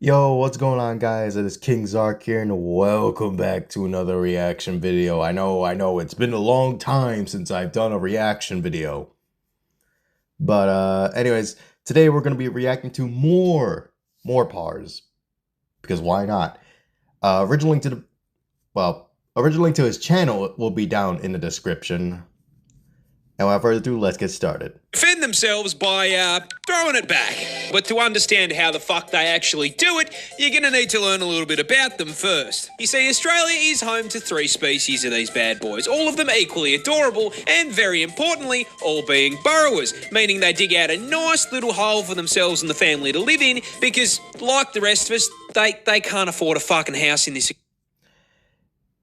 Yo, what's going on, guys? It is King Zarc here, and welcome back to another reaction video. I know, it's been a long time since I've done a reaction video. But, anyways, today we're going to be reacting to more Moreparz. Because why not? Original link to his channel will be down in the description. And without further ado, let's get started. Defend themselves by throwing it back. But to understand how the fuck they actually do it, you're going to need to learn a little bit about them first. You see, Australia is home to 3 species of these bad boys, all of them equally adorable, and very importantly, all being burrowers, meaning they dig out a nice little hole for themselves and the family to live in, because, like the rest of us, they can't afford a fucking house in this.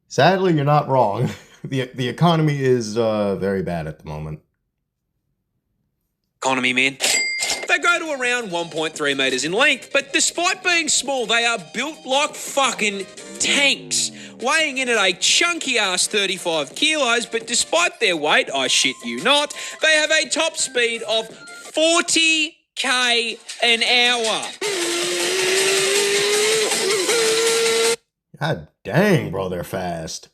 Sadly, you're not wrong. The economy is very bad at the moment. Economy, man. They go to around 1.3 metres in length, but despite being small, they are built like fucking tanks, weighing in at a chunky-ass 35 kilos, but despite their weight, I shit you not, they have a top speed of 40k an hour. God dang, bro, they're fast.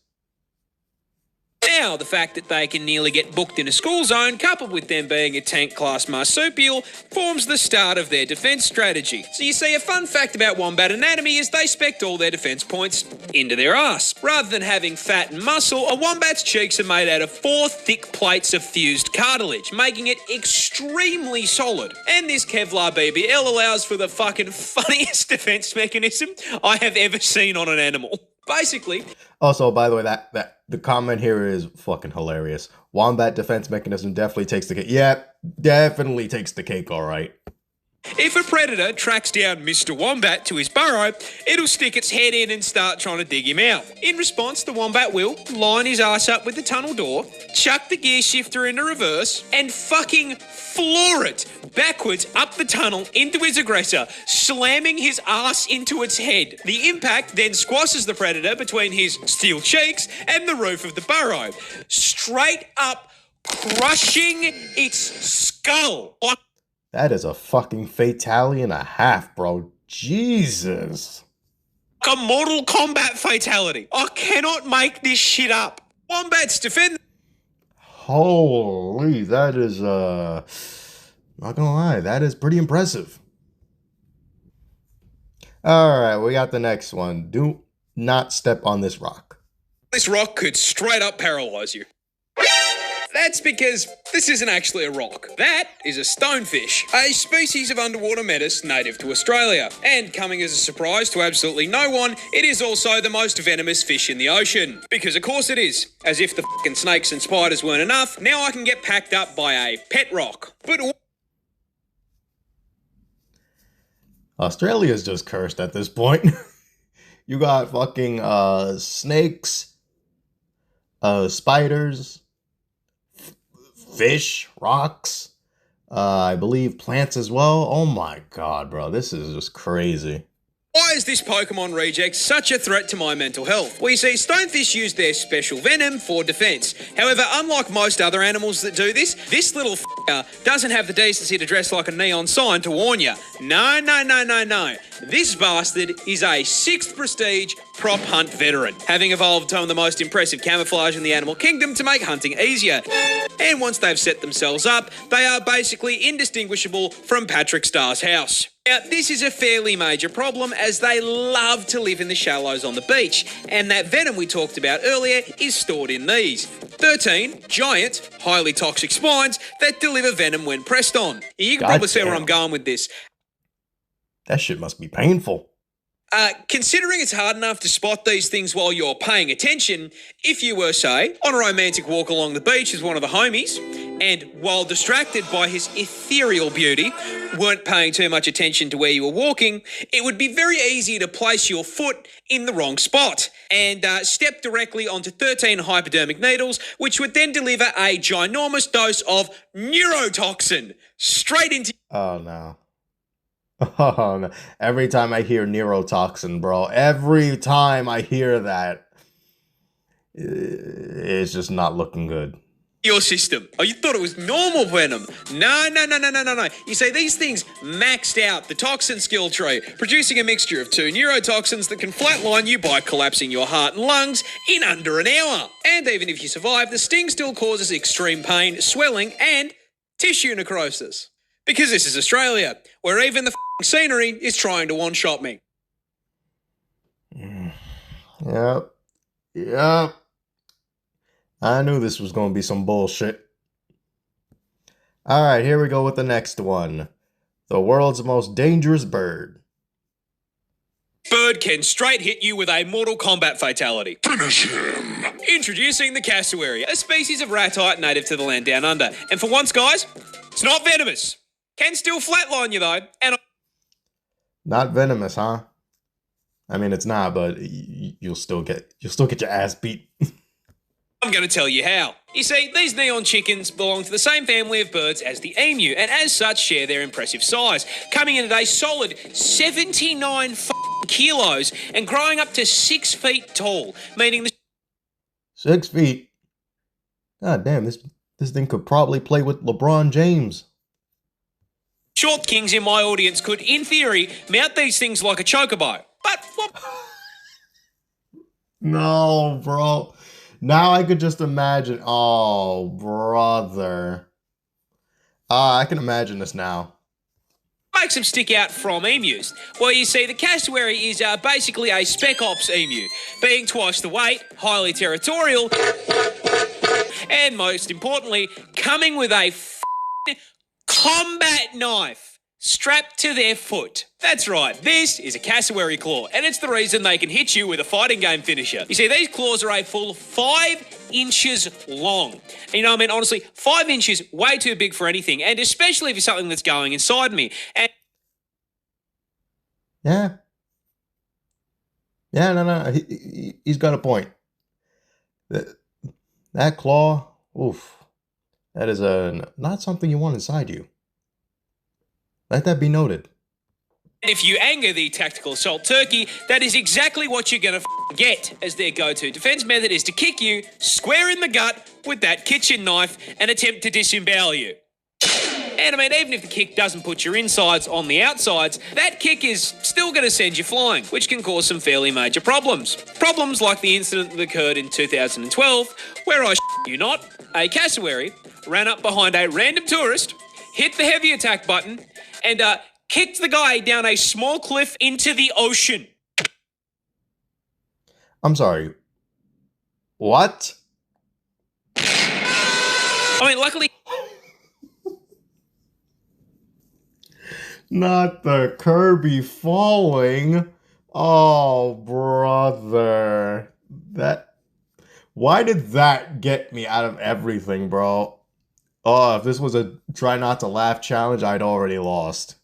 Now, the fact that they can nearly get booked in a school zone, coupled with them being a tank-class marsupial, forms the start of their defence strategy. So you see, a fun fact about wombat anatomy is they spect all their defence points into their ass. Rather than having fat and muscle, a wombat's cheeks are made out of 4 thick plates of fused cartilage, making it extremely solid. And this Kevlar BBL allows for the fucking funniest defence mechanism I have ever seen on an animal. Basically. Also, by the way, that the comment here is fucking hilarious. Wombat defense mechanism definitely takes the cake. Yeah, definitely takes the cake, all right. If a predator tracks down Mr. Wombat to his burrow, it'll stick its head in and start trying to dig him out. In response, the wombat will line his ass up with the tunnel door, chuck the gear shifter into reverse, and fucking floor it backwards up the tunnel into his aggressor, slamming his ass into its head. The impact then squashes the predator between his steel cheeks and the roof of the burrow, straight up crushing its skull. That is a fucking fatality and a half, bro. Jesus. A Mortal Kombat fatality. I cannot make this shit up. Wombats defend. Holy, that is, not gonna lie, that is pretty impressive. Alright, we got the next one. Do not step on this rock. This rock could straight up paralyze you. That's because this isn't actually a rock. That is a stonefish, a species of underwater menace native to Australia. And coming as a surprise to absolutely no one, it is also the most venomous fish in the ocean. Because of course it is. As if the fucking snakes and spiders weren't enough, now I can get packed up by a pet rock. But Australia's just cursed at this point. You got fucking snakes, spiders, fish, rocks, I believe plants as well. Oh my god, bro, this is just crazy. why is this Pokemon reject such a threat to my mental health? Well, you see, stonefish use their special venom for defense. However, unlike most other animals that do this little f***er doesn't have the decency to dress like a neon sign to warn you. No, no, no, no, no. This bastard is a 6th prestige prop hunt veteran, having evolved some of the most impressive camouflage in the animal kingdom to make hunting easier. And once they've set themselves up, they are basically indistinguishable from Patrick Starr's house. Now, this is a fairly major problem as they love to live in the shallows on the beach, and that venom we talked about earlier is stored in these 13 giant, highly toxic spines that deliver venom when pressed on. You can probably see where I'm going with this. That shit must be painful. Considering it's hard enough to spot these things while you're paying attention, if you were, say, on a romantic walk along the beach with one of the homies, and while distracted by his ethereal beauty, weren't paying too much attention to where you were walking, it would be very easy to place your foot in the wrong spot and step directly onto 13 hypodermic needles, which would then deliver a ginormous dose of neurotoxin straight into... Oh, no. Oh, no. Every time I hear neurotoxin, bro, every time I hear that, it's just not looking good. your system. Oh, you thought it was normal venom? No. You see, these things maxed out the toxin skill tree, producing a mixture of 2 neurotoxins that can flatline you by collapsing your heart and lungs in under an hour. And even if you survive, the sting still causes extreme pain, swelling, and tissue necrosis. Because this is Australia, where even the scenery is trying to one-shot me. Yep. I knew this was going to be some bullshit. Alright, here we go with the next one. The world's most dangerous bird. Bird can straight hit you with a Mortal Kombat fatality. Finish him! Introducing the cassowary, a species of ratite native to the land down under. And for once, guys, it's not venomous. Can still flatline you, though. And not venomous, huh? I mean, it's not, but you'll still get your ass beat. I'm going to tell you how. You see, these neon chickens belong to the same family of birds as the emu, and as such share their impressive size, coming in at a solid 79 kilos and growing up to 6 feet tall, meaning the 6 feet? God damn, this thing could probably play with LeBron James. short kings in my audience could, in theory, mount these things like a chocobo. But what? No, bro. Now I could just imagine. Oh, brother. I can imagine this now. Makes them stick out from emus? Well, you see, the cassowary is basically a spec ops emu, being twice the weight, highly territorial, and most importantly, coming with a combat knife strapped to their foot. That's right, this is a cassowary claw, and it's the reason they can hit you with a fighting game finisher. You see, these claws are a full 5 inches long. And you know, I mean, honestly, 5 inches, way too big for anything, and especially for something that's going inside me. And Yeah, no. He's got a point. That claw, oof, that is not something you want inside you. Let that be noted. if you anger the tactical assault turkey, that is exactly what you're going to get, as their go-to defense method is to kick you square in the gut with that kitchen knife and attempt to disembowel you. And I mean, even if the kick doesn't put your insides on the outsides, that kick is still going to send you flying, which can cause some fairly major problems. Problems like the incident that occurred in 2012, where you not, a cassowary ran up behind a random tourist, hit the heavy attack button, and kicked the guy down a small cliff into the ocean. I'm sorry. What? I mean, luckily... Not the Kirby falling. Oh, brother. Why did that get me out of everything, bro? Oh, if this was a try not to laugh challenge, I'd already lost.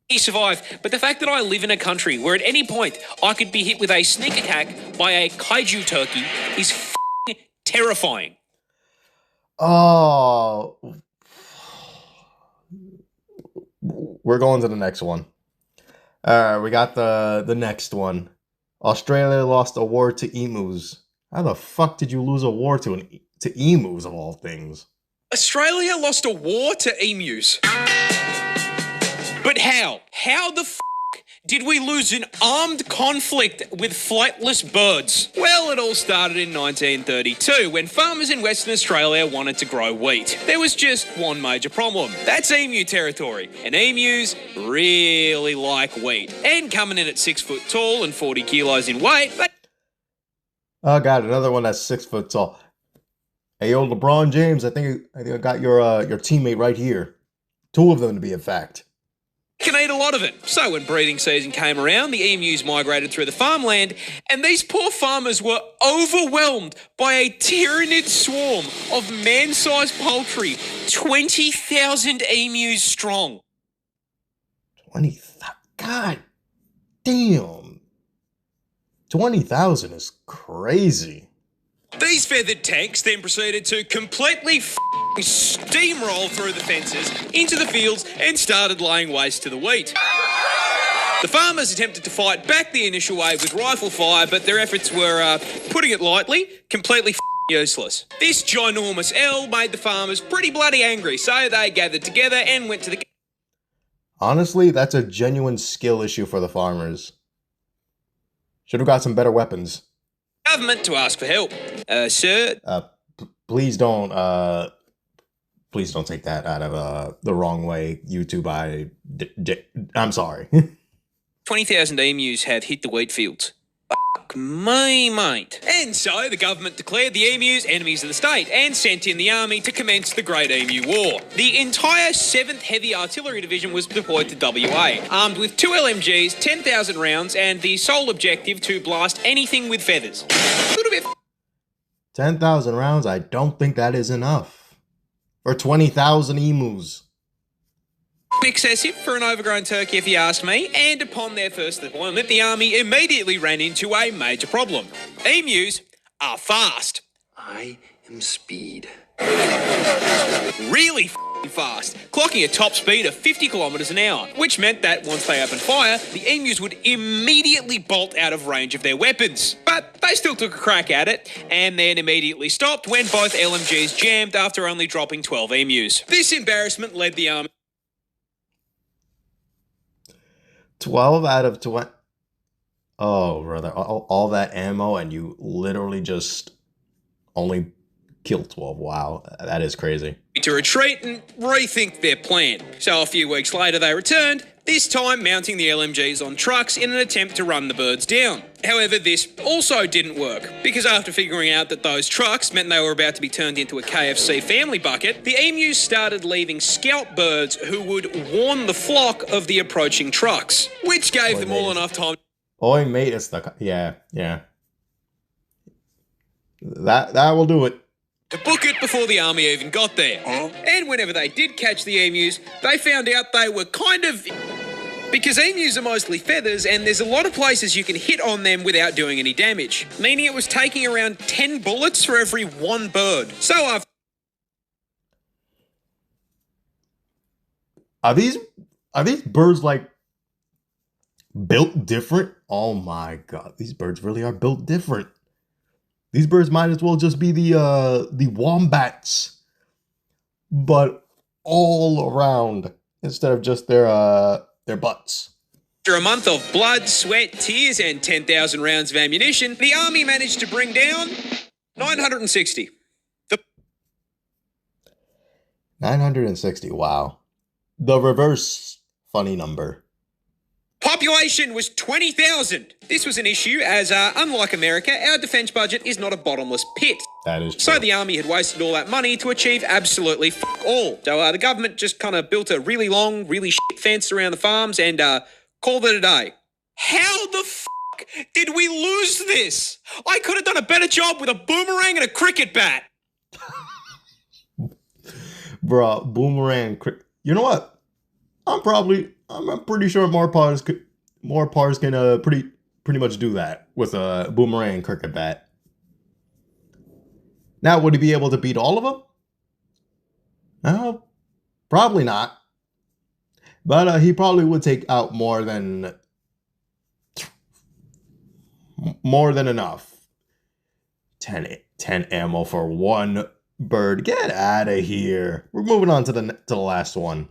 He survived, but the fact that I live in a country where at any point I could be hit with a sneak attack by a kaiju turkey is terrifying. Oh... We're going to the next one. Alright, we got the next one. Australia lost a war to emus. How the fuck did you lose a war to emus, of all things? Australia lost a war to emus. But how? How the f*** did we lose an armed conflict with flightless birds? Well, it all started in 1932 when farmers in Western Australia wanted to grow wheat. There was just one major problem. That's emu territory, and emus really like wheat. And coming in at 6 foot tall and 40 kilos in weight, Oh god, another one that's 6 foot tall. Hey, yo, LeBron James, I think I got your teammate right here. 2 of them to be a fact. can eat a lot of it. So when breeding season came around, the emus migrated through the farmland, and these poor farmers were overwhelmed by a tyrannid swarm of man-sized poultry, 20,000 emus strong. 20,000? God damn. 20,000 is crazy. These feathered tanks then proceeded to completely steamroll through the fences into the fields and started laying waste to the wheat. The farmers attempted to fight back the initial wave with rifle fire, but their efforts were, putting it lightly, completely useless. This ginormous L made the farmers pretty bloody angry, so they gathered together and went to the Honestly, that's a genuine skill issue for the farmers. Should have got some better weapons. government to ask for help. Sir? Please don't take that out of the wrong way, YouTube. I'm sorry. 20,000 emus have hit the wheat fields. Fuck me, mate. And so the government declared the emus enemies of the state and sent in the army to commence the Great Emu War. The entire 7th Heavy Artillery Division was deployed to WA, armed with 2 LMGs, 10,000 rounds, and the sole objective to blast anything with feathers. A little bit 10,000 rounds, I don't think that is enough. For 20,000 emus. excessive for an overgrown turkey, if you ask me, and upon their first deployment, the army immediately ran into a major problem. Emus are fast. I am speed. Really fast, clocking a top speed of 50 kilometers an hour, which meant that once they opened fire, the emus would immediately bolt out of range of their weapons. But they still took a crack at it, and then immediately stopped when both LMGs jammed after only dropping 12 emus. This embarrassment led the army 12 out of 20. Oh, brother. All that ammo and you literally just only killed 12. Wow. That is crazy. to retreat and rethink their plan. So a few weeks later they returned, this time mounting the LMGs on trucks in an attempt to run the birds down. However, this also didn't work, because after figuring out that those trucks meant they were about to be turned into a KFC family bucket, the emus started leaving scout birds who would warn the flock of the approaching trucks, which gave them all enough time. Oi, mate, it's the... Yeah. That will do it. To book it before the army even got there. And whenever they did catch the emus, they found out they were kind of... Because emus are mostly feathers, and there's a lot of places you can hit on them without doing any damage, meaning it was taking around 10 bullets for every one bird. So after... Are these birds, like, built different? Oh my god, these birds really are built different. These birds might as well just be the wombats, but all around instead of just their butts. After a month of blood, sweat, tears, and 10,000 rounds of ammunition, the army managed to bring down 960. 960, wow. The reverse funny number. Population was 20,000. This was an issue as, unlike America, our defence budget is not a bottomless pit. That is true. So the army had wasted all that money to achieve absolutely fuck all. So the government just kind of built a really long, really shit fence around the farms and called it a day. How the fuck did we lose this? I could have done a better job with a boomerang and a cricket bat. Bruh, boomerang. You know what? I'm pretty sure Moreparz can pretty much do that with a boomerang cricket bat. Now, would he be able to beat all of them? No, probably not. But he probably would take out more than enough. 10 ammo for one bird. Get out of here. We're moving on to the last one.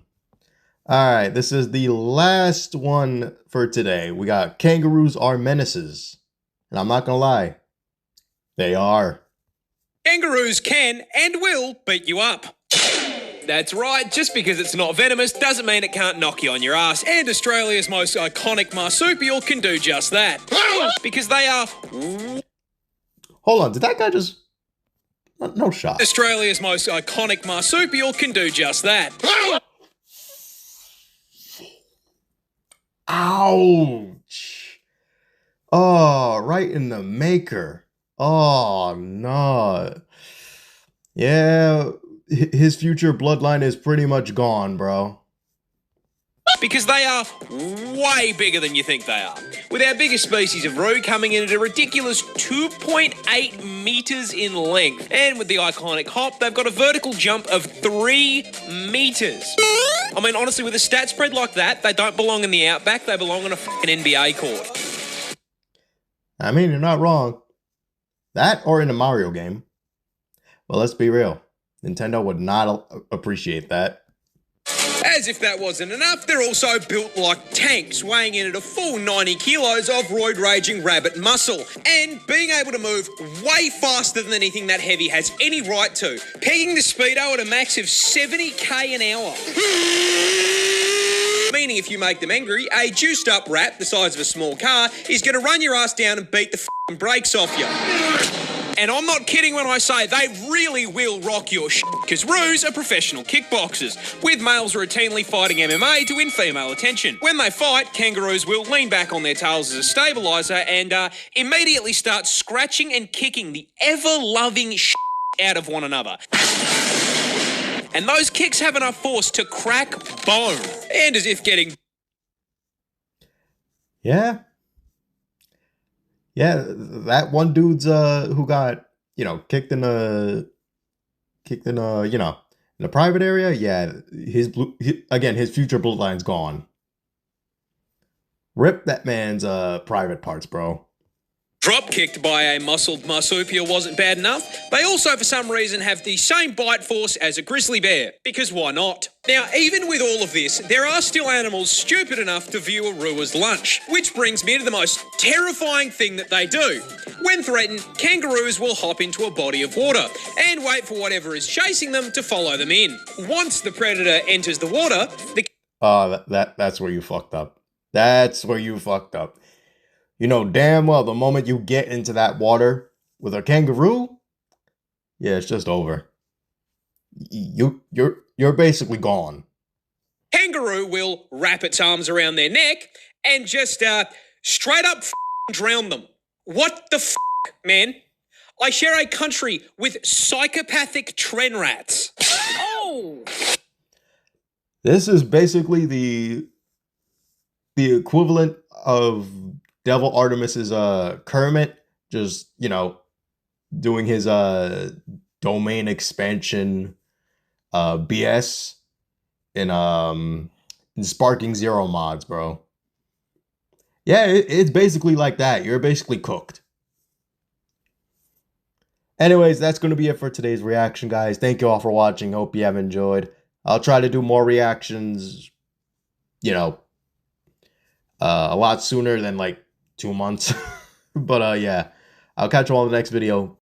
All right, this is the last one for today. We got kangaroos are menaces. And I'm not going to lie, they are. Kangaroos can and will beat you up. That's right, just because it's not venomous doesn't mean it can't knock you on your ass. And Australia's most iconic marsupial can do just that. Because they are... Hold on, did that guy just... No shot. Australia's most iconic marsupial can do just that. Ouch. Oh, right in the maker. Oh, no. Yeah, his future bloodline is pretty much gone, bro. Because they are way bigger than you think they are. With our biggest species of roo coming in at a ridiculous 2.8 meters in length. And with the iconic hop, they've got a vertical jump of 3 meters. I mean, honestly, with a stat spread like that, they don't belong in the outback, they belong on a fucking NBA court. I mean, you're not wrong. That or in a Mario game. Well, let's be real. Nintendo would not appreciate that. As if that wasn't enough, they're also built like tanks, weighing in at a full 90 kilos of roid-raging rabbit muscle, and being able to move way faster than anything that heavy has any right to, pegging the speedo at a max of 70k an hour. Meaning if you make them angry, a juiced-up rat the size of a small car is going to run your ass down and beat the f***ing brakes off you. And I'm not kidding when I say they really will rock your shit, because roos are professional kickboxers, with males routinely fighting MMA to win female attention. When they fight, kangaroos will lean back on their tails as a stabiliser and immediately start scratching and kicking the ever-loving shit out of one another. And those kicks have enough force to crack bone. And as if getting... Yeah. Yeah, that one dude's who got, kicked in a in a private area. Yeah, his future bloodline's gone. Rip that man's private parts, bro. Drop kicked by a muscled marsupial wasn't bad enough. They also, for some reason, have the same bite force as a grizzly bear, because why not? Now, even with all of this, there are still animals stupid enough to view a roo as lunch, which brings me to the most terrifying thing that they do. When threatened, kangaroos will hop into a body of water and wait for whatever is chasing them to follow them in. Once the predator enters the water, that's where you fucked up. That's where you fucked up. You know damn well the moment you get into that water with a kangaroo, yeah, it's just over. You're basically gone. Kangaroo will wrap its arms around their neck and just straight up drown them. What the man? I share a country with psychopathic tren rats. Oh! This is basically the equivalent of Devil Artemis's Kermit, just, doing his domain expansion BS in Sparking Zero mods, bro. Yeah, it's basically like that. You're basically cooked. Anyways, that's going to be it for today's reaction, guys. Thank you all for watching. Hope you have enjoyed. I'll try to do more reactions, a lot sooner than like 2 months. But yeah, I'll catch you all in the next video.